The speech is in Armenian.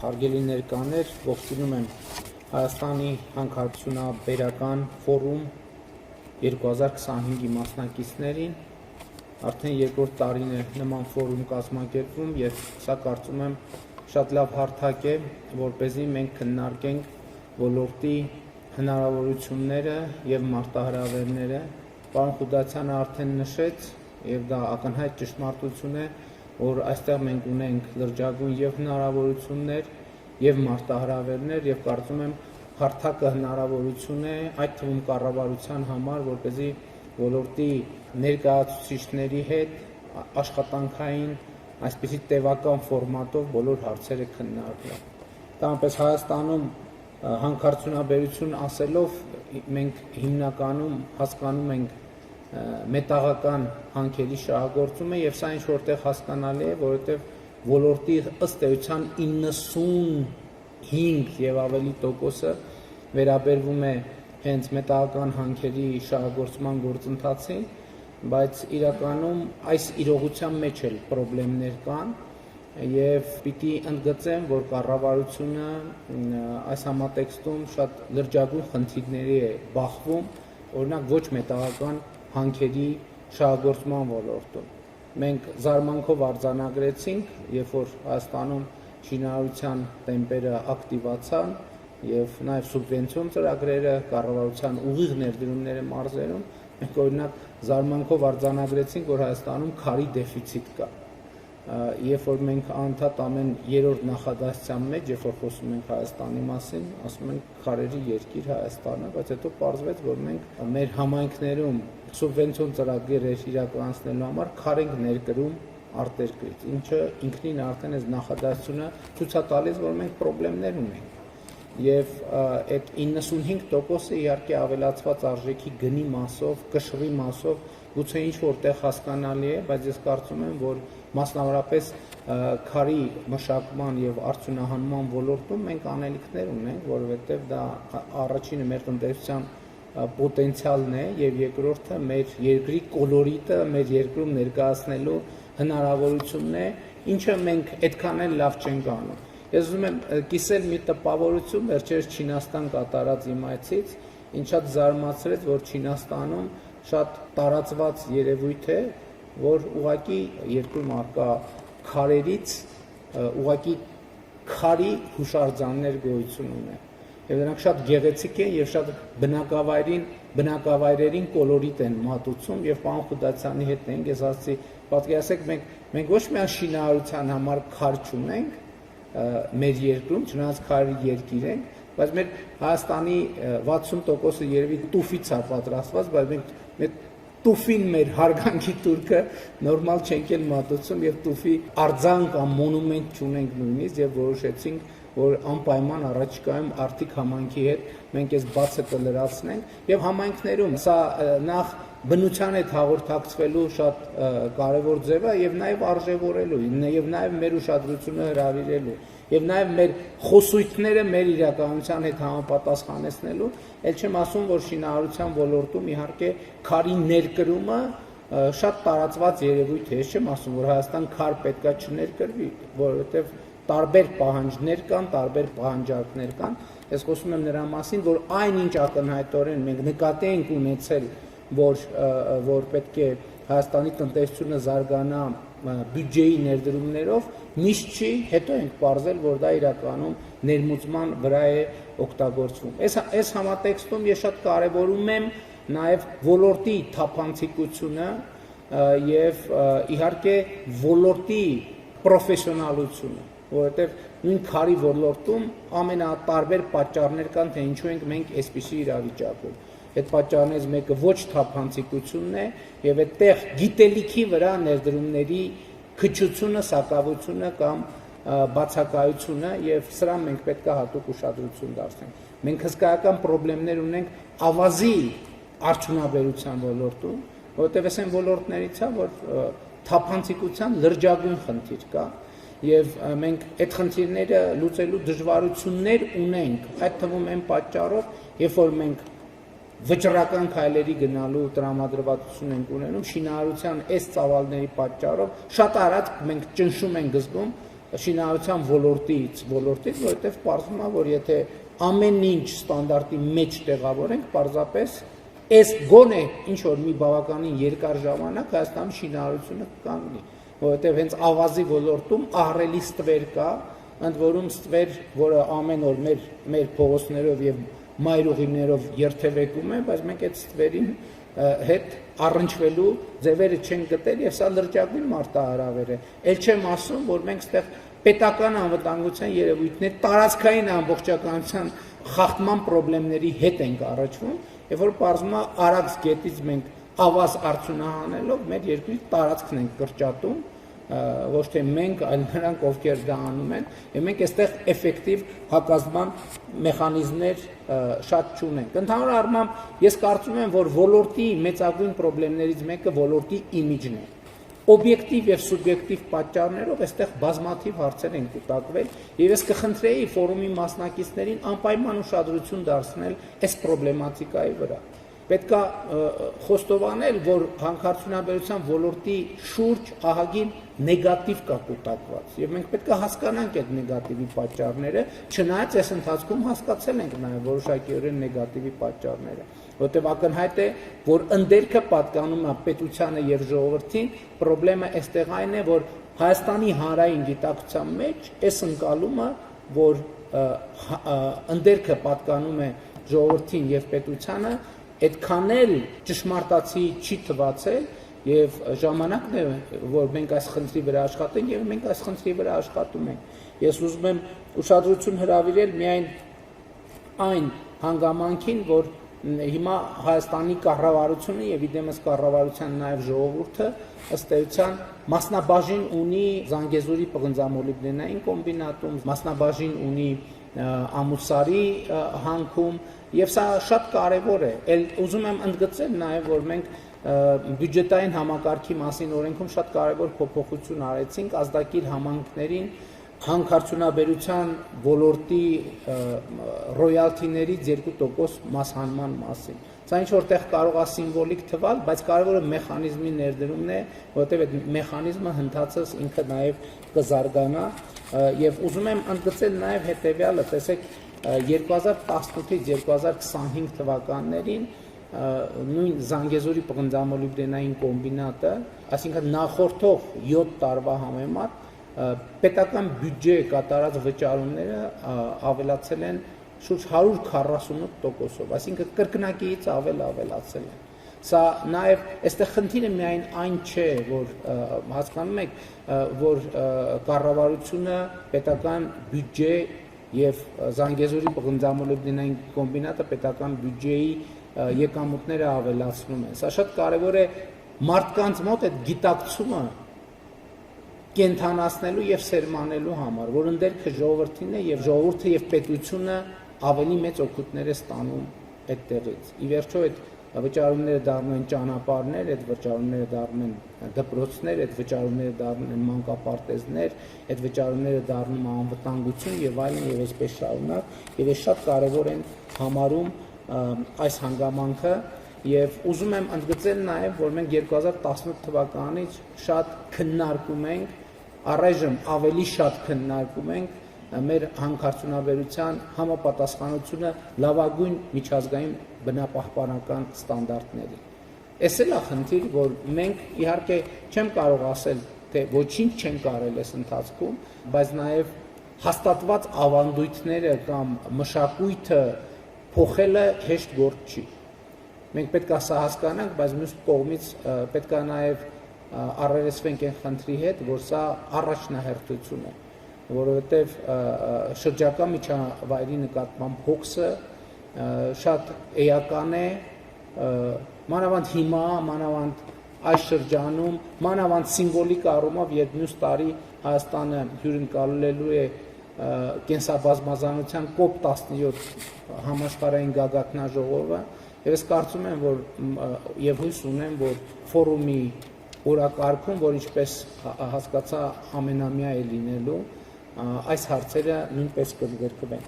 Հարգելի ներկաներ, ողջունում եմ Հայաստանի հանքարդյունաբերական ֆորում 2025-ի մասնակիցներին, արդեն երկրորդ տարին է նման ֆորում կազմակերպվում եւ սա կարծում եմ շատ լավ հարթակ է, որպեսզի մենք քննարկենք ոլորտի հնարավորությունները եւ մարտահրավերները։ Պարոն Խուդացյանը արդեն նշեց եւ դա ակնհայտ ճշմարտություն է, որ այստեղ մենք ունենք լրջագույն եւ հնարավորություններ եւ մարտահրավերներ եւ կարծում եմ հարթակը հնարավորություն է այդ թվում կառավարության համար, որպեսզի ոլորտի ներկայացուցիչների հետ աշխատանքային այսպիսի տևական ֆորմատով բոլոր հարցերը քննարկվեն։ Դրանպես Հայաստանում հանքարդյունաբերություն ասելով մենք հիմնականում հասկանում ենք մետաղական հանքերի շահագործումը եւ սա ինչ որտեղ հասկանալի է, որովհետեւ ոլորտի ըստ էության 95 եւ ավելի տոկոսը վերաբերվում է հենց մետաղական հանքերի շահագործման գործընթացին, բայց իրականում այս իրողության մեջ էլ խնդիրներ կան եւ պիտի ընդգծեմ, որ կառավարությունը այս համատեքստում շատ լրջագույն խնդիրների է բախվում, օրինակ ոչ մետաղական հանքերի շահագործման ոլորտում։ Մենք զարմանքով արձանագրեցինք, երբ որ Հայաստանում շինարարության տեմպերը ակտիվացան եւ նաեւ սուբվենցիոն ծրագրերը, կառավարության ուղիղ ներդրումները մարզերում, մենք օրինակ զարմանքով արձանագրեցինք, որ Հայաստանում քարի դեֆիցիտ կա։ Երբ որ մենք անդադ ամեն երրորդ նախադասության մեջ, երբ որ խոսում ենք Հայաստանի մասին, ասում ենք քարերի երկիր Հայաստանը, բայց հետո պարզվեց, որ մենք մեր համայնքներում սուբվենցիոն ծրագրեր իրականացնելու համար քար ենք ներկրում արտերկրից, ինչը ինքնին արդեն այս նախադասությունը ցույց է տալիս, որ մենք խնդիրներ ունենք։ Եվ այդ 95%-ը իհարկե ավելացված արժեքի գնի մասով, կշռի մասով գուցե ինչ որտեղ հասկանալի է, բայց ես կարծում եմ, որ մասնավորապես քարի մշակման եւ արդյունահանման ոլորտում մենք անելիքներ ունենք, որովհետեւ դա առաջինը մեր տնտեսության պոտենցիալն է եւ երկրորդը մեր երկրի կոլորիտը մեր երկրում ներկայացնելու հնարավորությունն է, ինչը մենք այդքան էլ լավ չենք անում։ Ես ուզում եմ կիսել մի տպավորություն վերջերս Չինաստան կատարած իմ այցից, ինձ շատ զարմացրեց, որ Չինաստանում շատ տարածված երևույթ է, որ ուղղակի երկրում արկա քարերից ուղղակի քարի հուշարձաններ գոյություն ունեն։ Եվ դրանք շատ գեղեցիկ են եւ շատ բնակավայրերին կոլորիտ են մատուցում եւ պարոն Խուդացյանի հետ ենք, ես ասացի, պատկերացեք մենք ոչ միայն շինարարության համար քար չունենք մեր երկրում, չնայած քարի երկիր ենք, բայց մեր Հայաստանի 60%-ը երևի տուֆից է պատրաստված, բայց մենք տուֆին մեր հարգանքի турքը նորմալ չենք էլ մատուցում եւ տուֆի արձան կամ մոնումենտ չունենք նույնիսկ եւ որոշեցինք, որ անպայման առաջիկայում Արթիկ համայնքի հետ մենք այս բացը կլրացնենք եւ համայնքներում սա նախ բնության հետ հաղորդակցվելու շատ կարևոր ձև է եւ նաեւ արժեվորելու եւ նաեւ մեր ուշադրությունը հրավիրելու եւ նաեւ մեր խոսույթները մեր իրականության հետ համապատասխանեցնելու, ել չեմ ասում, որ շինարարության ոլորտում իհարկե քարի ներկրումը շատ տարածված երևույթ է, ես չեմ ասում, որ Հայաստան քար պետքա չներկրվի, որովհետեւ տարբեր պահանջներ կան, տարբեր պահանջարկներ կան։ Ես խոսում եմ նրա մասին, որ այնինչ ակնհայտորեն մենք նկատի ենք ունեցել, որ պետք է Հայաստանի տնտեսությունը զարգանա բյուջեի ներդրումներով, միշտ չի, հետո ենք պարզել, որ դա իրականում ներմուծման վրա է օգտագործվում։ Այս համատեքստում ես շատ կարևորում եմ նաև ոլորտի թափանցիկությունը եւ իհարկե ոլորտի պրոֆեսիոնալությունը, որովհետեւ նույն քարի ոլորտում ամենատարբեր պատճառներ կան, թե ինչու ենք մենք այսպիսի իրավիճակում։ Այդ պատճառներից մեկը ոչ թափանցիկությունն է եւ այդտեղ գիտելիքի վրա ներդրումների քչությունը, սակավությունը կամ բացակայությունը եւ սրան մենք պետք է հատուկ ուշադրություն դարձնենք։ Մենք հսկայական խնդիրներ ունենք ավազի արդյունաբերության ոլորտում, որովհետեւ այս այն ոլորտներից է, որ թափանցիկության լրջագույն խնդիր կա եւ մենք այդ խնդիրները լուծելու դժվարություններ ունենք, այդ թվում են պատճառով, երբ որ մենք վճռական քայլերի գնալու տրամադրվածություն ենք ունենում շինարարության այս ծավալների պատճառով շատ արագ մենք ճնշում ենք զգում շինարարության ոլորտից, որովհետև պարզվում է, որ եթե ամեն ինչ ստանդարտի մեջ տեղավորենք, պարզապես այս գոնե ինչ որ մի բավականին երկար ժամանակ Հայաստանում շինարարությունը կկանգնի, որովհետև հենց ավազի ոլորտում ահռելի ստվեր կա, ընդ որում ստվեր, որը ամեն օր մեր փողոցներով եւ մայրուղիներով երթևեկում է, բայց մենք այդ ստվերին հետ առնչվելու ձևերը չենք գտել եւ սա լրջագույն մարտահրավեր է։ Էլ չեմ ասում, որ մենք այդտեղ պետական անվտանգության երևույթներ, տարածքային ամբողջականության խախտման խնդիրների հետ ենք առաջվում, եւ որ պարզվում է Արաքս գետից մենք ավազ արդյունահանելով մեր երկրի տարածքն ենք կրճատում, ոչ թե մենք, այլ նրանք, ովքեր դա անում են, եւ մենք այստեղ էֆեկտիվ հակազդման մեխանիզմներ շատ չունենք։ Ընդհանուր առմամբ ես կարծում եմ, որ ոլորտի մեծագույն խնդիրներից մեկը ոլորտի իմիջն է։ Օբյեկտիվ եւ սուբյեկտիվ պատճառներով այստեղ բազմաթիվ հարցեր են կուտակվել եւ ես կխնդրեի ֆորումի մասնակիցներին անպայման ուշադրություն դարձնել այս պրոբլեմատիկայի վրա։ Պետք է խոստովանել, որ հանքարդյունաբերության ոլորտի շուրջ ահագին նեգատիվ կա կուտակված եւ մենք պետք է հասկանանք այդ նեգատիվի պատճառները, չնայած այս ընթացքում հասկացել ենք նաեւ որոշակիորեն նեգատիվի պատճառները, որտեղ ակնհայտ է, որ ընդերքը պատկանում է պետությանը եւ ժողովրդին, խնդրեմը այստեղ այն է, որ Հայաստանի հանրային գիտակցության մեջ այս ընկալումը, որ ընդերքը պատկանում է ժողովրդին եւ պետությանը, այդքան էլ ճշմարտացի չի թվացել եւ ժամանակն է, որ մենք այս խնդրի վրա աշխատենք եւ մենք այս խնդրի վրա աշխատում ենք։ Ես ուզում եմ ուշադրություն հրավիրել միայն այն հանգամանքին, որ հիմա Հայաստանի կառավարությունը եւ իդեմս կառավարության նաեւ ժողովուրդը ըստ էության մասնաբաժին ունի Զանգեզուրի պղնձամոլիբդենային կոմբինատում, մասնաբաժին ունի Ամուսարի հանքում եւ սա շատ կարեւոր է։ Էլ ուզում եմ ընդգծել նաեւ, որ մենք բյուջետային համակարգի մասին օրենքում շատ կարեւոր փոփոխություն արեցինք ազդակիր համայնքներին հանքարդյունաբերության ոլորտի ռոյալթիներից 2% մասհանման մասին։ Սա ինչ որտեղ կարող է սիմվոլիկ թվալ, բայց կարևորը մեխանիզմի ներդրումն է, որովհետև այդ մեխանիզմը հնդածս ինքը նաև կզարգանա եւ ուզում եմ ընդգծել նաև հետեւյալը, տեսեք 2018-ից 2025 թվականներին նույն Զանգեզուրի պղնձամոլիբդենային կոմբինատը, այսինքն նախորդող 7 տարվա համեմատ պետական բյուջե կատարած վճարումները ավելացել են շուրջ 148%, այսինքն կրկնակիից ավելացել են։ Սա նաև այստեղ խնդիրը միայն այն չէ, որ հասկանում եք, որ կառավարությունը պետական բյուջե եւ Զանգեզուրի պղնձամոլիբդենային կոմբինատը պետական բյուջեի եկամուտները ավելացնում են։ Սա շատ կարևոր է մարդկանց մոտ այդ գիտակցումը կենթանացնելու եւ սերմանելու համար, որ ընդերքը ժողովրդին է եւ ժողովուրդը եւ պետությունը ավելի մեծ օգուտներ է ստանում այդտեղից։ Ի վերջո այդ վճարումները դառնում են ճանապարհներ, այդ վճարումները դառնում են դպրոցներ, այդ վճարումները դառնում են մանկապարտեզներ, այդ վճարումները դառնում են անվտանգություն եւ այլն եւ այսպես շարունակ, եւ այս շատ կարեւոր են համարում այս հանգամանքը եւ ուզում եմ ընդգծել նաեւ, որ մենք 2018 թվականից շատ քննարկում ենք, առայժմ ավելի շատ քննարկում ենք մեր հանքարդյունաբերության համապատասխանությունը լավագույն միջազգային բնապահպանական ստանդարտների։ Էս էլ է խնդիր, որ մենք իհարկե չեմ կարող ասել, թե ոչինչ չենք արել այս ընթացքում, բայց նաեւ հաստատված ավանդույթները կամ մշակույթը փոխելը հեշտ գործ չի։ Մենք պետք է սա հասկանանք, բայց մյուս կողմից պետք է նաեւ առերեսվենք այն խնդրի հետ, որ սա առաջնահերթություն է, որովհետև շրջակա միջավայրի նկատմամբ հոգսը շատ էական է, մանավանդ հիմա, մանավանդ այս շրջանում, մանավանդ սիմվոլիկ առումով, երբ մյուս տարի Հայաստանը հյուրընկալելու է կենսաբազմազանության COP17 համաշխարհային գագաթնաժողովը, եւ ես կարծում եմ, որ եւ հույս ունեմ, որ ֆորումի օրակարգում, որ ինչպես հասկացա ամենամյա է լինելու, այս հարցերը նույնպես կընդգրկվեն։